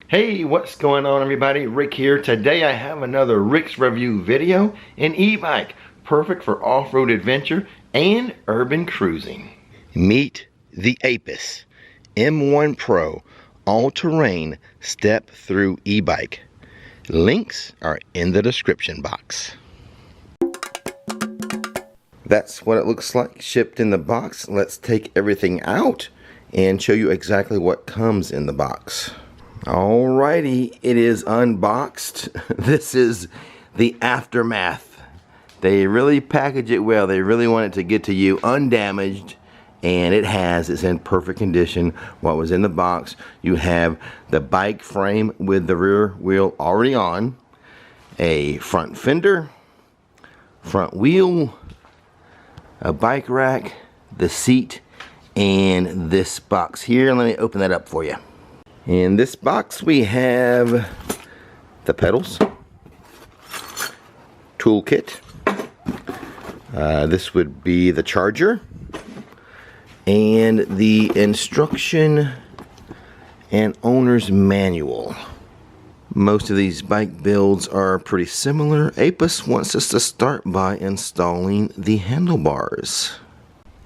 Hey, what's going on everybody? Rick here. Today I have another Rick's Review video, an e-bike, perfect for off-road adventure and urban cruising. Meet the Aipas M1 Pro all-terrain step-through e-bike. Links are in the description box. That's what it looks like shipped in the box. Let's take everything out and show you exactly what comes in the box. Alrighty, it is unboxed. This is the aftermath. They really package it well. They really want it to get to you undamaged, and it has. It's in perfect condition. What was in the box, you have the bike frame with the rear wheel already on, a front fender, front wheel, a bike rack, the seat, and this box here. Let me open that up for you. In this box we have the pedals, toolkit, this would be the charger, and the instruction and owner's manual. Most of these bike builds are pretty similar. Aipas wants us to start by installing the handlebars.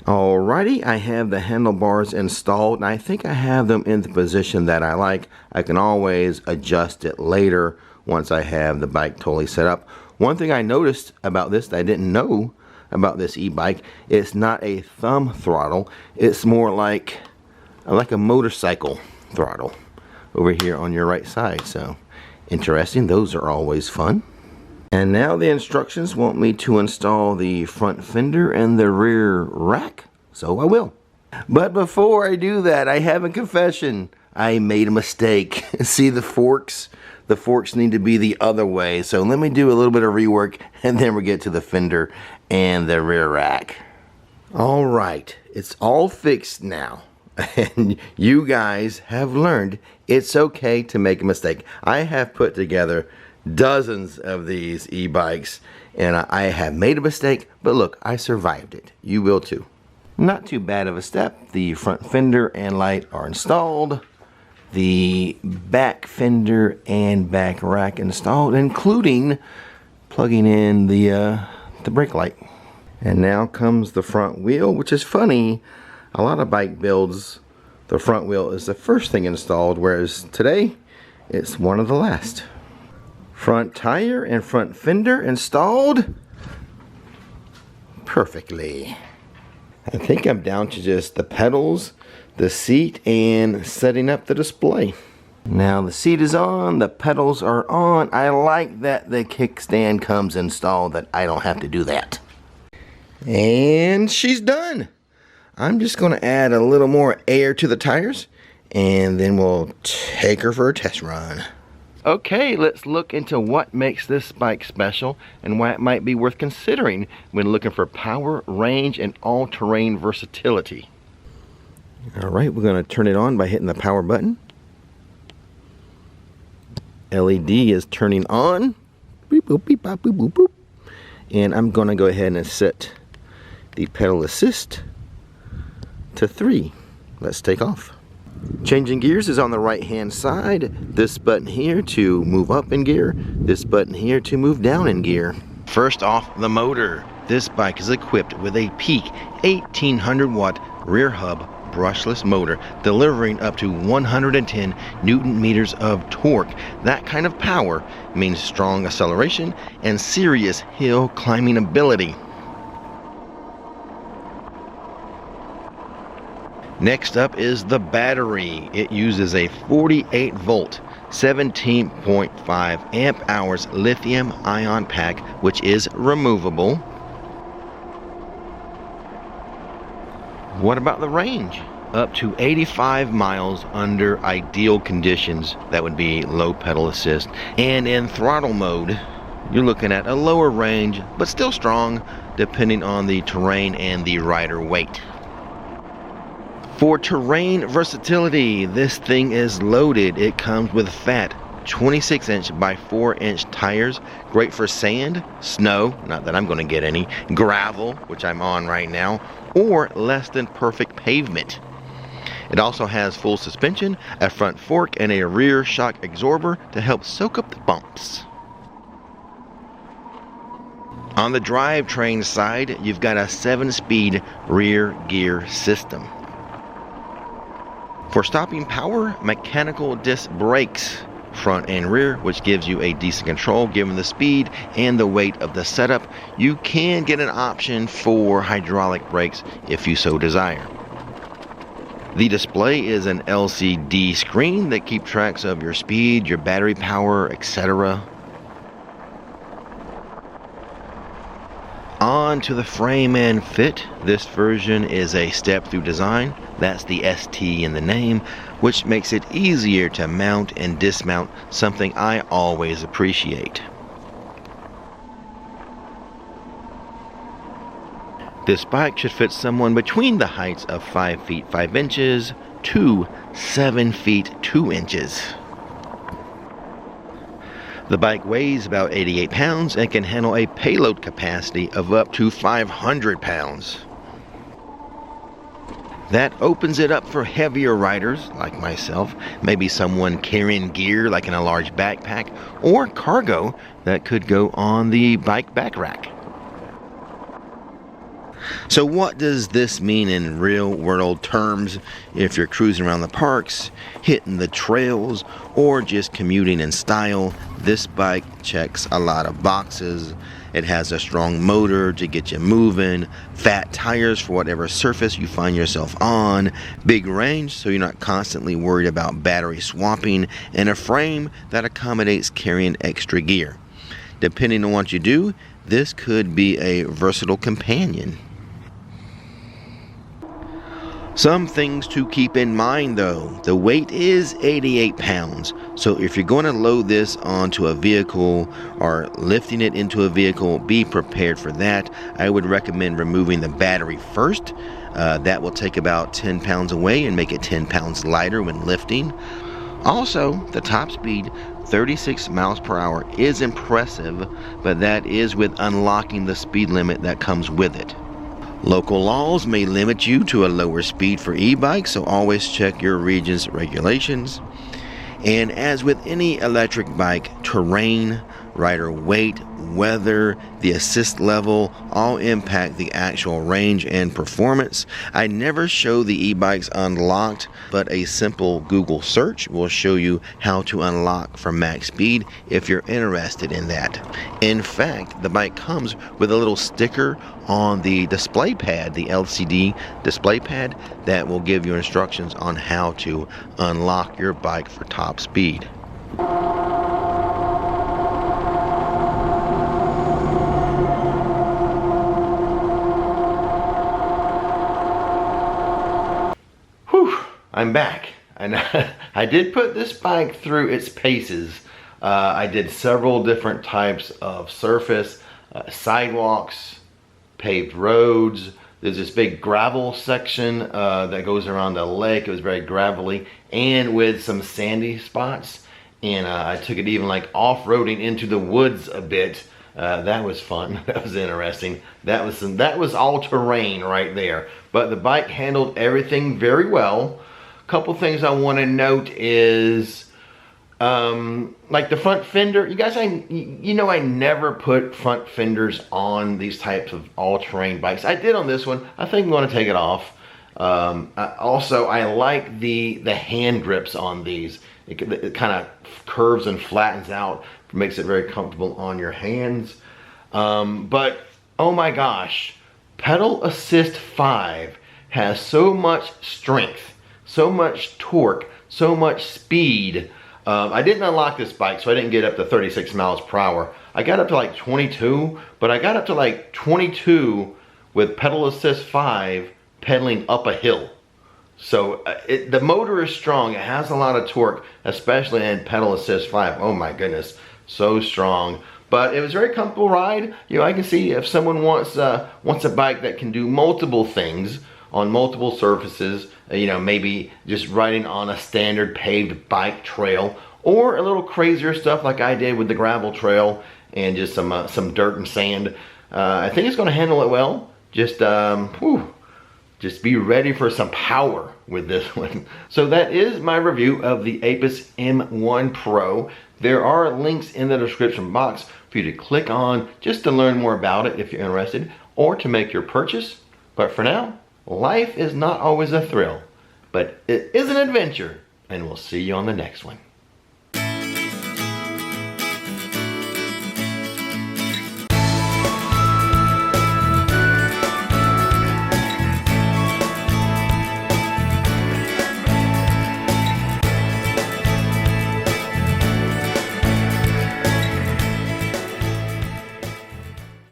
Alrighty, I have the handlebars installed, and I think I have them in the position that I like. I can always adjust it later once I have the bike totally set up. One thing I noticed about this that I didn't know about this e-bike, it's not a thumb throttle. It's more like a motorcycle throttle over here on your right side. So interesting, those are always fun. And now the instructions want me to install the front fender and the rear rack, so I will. But before I do that, I have a confession. I made a mistake. See the forks? The forks need to be the other way, so let me do a little bit of rework and then we'll get to the fender and the rear rack. Alright, it's all fixed now. And you guys have learned it's okay to make a mistake. I have put together dozens of these e-bikes, and I have made a mistake, but look, I survived it. You will too. Not too bad of a step. The front fender and light are installed. The back fender and back rack installed, including plugging in the brake light. And now comes the front wheel, which is funny. A lot of bike builds, the front wheel is the first thing installed, whereas today it's one of the last. Front tire and front fender installed perfectly. I think I'm down to just the pedals, the seat, and setting up the display. Now the seat is on, the pedals are on. I like that the kickstand comes installed, that I don't have to do that. And she's done. I'm just going to add a little more air to the tires, and then we'll take her for a test run. Okay, let's look into what makes this bike special and why it might be worth considering when looking for power, range, and all-terrain versatility. Alright, we're going to turn it on by hitting the power button. LED is turning on. Beep, boop, beep, bop, boop, boop, boop. And I'm going to go ahead and set the pedal assist to 3. Let's take off. Changing gears is on the right hand side. This button here to move up in gear, this button here to move down in gear. First off, the motor. This bike is equipped with a peak 1800 watt rear hub brushless motor, delivering up to 110 Newton meters of torque. That kind of power means strong acceleration and serious hill climbing ability. Next up is the battery. It uses a 48 volt, 17.5 amp hours lithium ion pack, which is removable. What about the range? Up to 85 miles under ideal conditions. That would be low pedal assist. And in throttle mode, you're looking at a lower range, but still strong, depending on the terrain and the rider weight. For terrain versatility, this thing is loaded. It comes with fat 26-inch by 4-inch tires, great for sand, snow, not that I'm going to get any, gravel, which I'm on right now, or less than perfect pavement. It also has full suspension, a front fork, and a rear shock absorber to help soak up the bumps. On the drivetrain side, you've got a 7-speed rear gear system. For stopping power, mechanical disc brakes, front and rear, which gives you a decent control given the speed and the weight of the setup. You can get an option for hydraulic brakes if you so desire. The display is an LCD screen that keeps track of your speed, your battery power, etc. On to the frame and fit. This version is a step-through design. That's the ST in the name, which makes it easier to mount and dismount, something I always appreciate. This bike should fit someone between the heights of 5 feet 5 inches to 7 feet 2 inches. The bike weighs about 88 pounds and can handle a payload capacity of up to 500 pounds. That opens it up for heavier riders like myself, maybe someone carrying gear like in a large backpack, or cargo that could go on the bike back rack. So what does this mean in real world terms if you're cruising around the parks, hitting the trails, or just commuting in style? This bike checks a lot of boxes. It has a strong motor to get you moving, fat tires for whatever surface you find yourself on, big range so you're not constantly worried about battery swapping, and a frame that accommodates carrying extra gear. Depending on what you do, this could be a versatile companion. Some things to keep in mind though. The weight is 88 pounds, so if you're going to load this onto a vehicle or lifting it into a vehicle, be prepared for that. I would recommend removing the battery first. That will take about 10 pounds away and make it 10 pounds lighter when lifting. Also, the top speed, 36 miles per hour, is impressive, but that is with unlocking the speed limit that comes with it. Local laws may limit you to a lower speed for e-bikes, so always check your region's regulations. And as with any electric bike, terrain, rider weight, weather, the assist level all impact the actual range and performance. I never show the e-bikes unlocked, but a simple Google search will show you how to unlock for max speed if you're interested in that. In fact, the bike comes with a little sticker on the display pad, the LCD display pad, that will give you instructions on how to unlock your bike for top speed. I'm back, and I did put this bike through its paces. I did several different types of surface, sidewalks, paved roads. There's this big gravel section that goes around the lake. It was very gravelly and with some sandy spots. And I took it even like off-roading into the woods a bit. That was fun. That was interesting. That was all terrain right there. But the bike handled everything very well. Couple things I want to note is like the front fender. You guys, you know I never put front fenders on these types of all-terrain bikes. I did on this one. I think I'm going to take it off. Also, I like the hand grips on these. It kind of curves and flattens out, makes it very comfortable on your hands. But oh my gosh, Pedal Assist 5 has so much strength, so much torque, so much speed. I didn't unlock this bike, so I didn't get up to 36 miles per hour. I got up to like 22, but I got up to like 22 with Pedal Assist 5 pedaling up a hill. So the motor is strong. It has a lot of torque, especially in Pedal Assist 5. Oh my goodness, so strong. But it was a very comfortable ride. You know, I can see if someone wants a bike that can do multiple things on multiple surfaces, you know, maybe just riding on a standard paved bike trail, or a little crazier stuff like I did with the gravel trail and just some dirt and sand. I think it's going to handle it well. Just be ready for some power with this one. So that is my review of the Aipas M1 Pro. There are links in the description box for you to click on just to learn more about it if you're interested, or to make your purchase. But for now, life is not always a thrill, but it is an adventure, and we'll see you on the next one.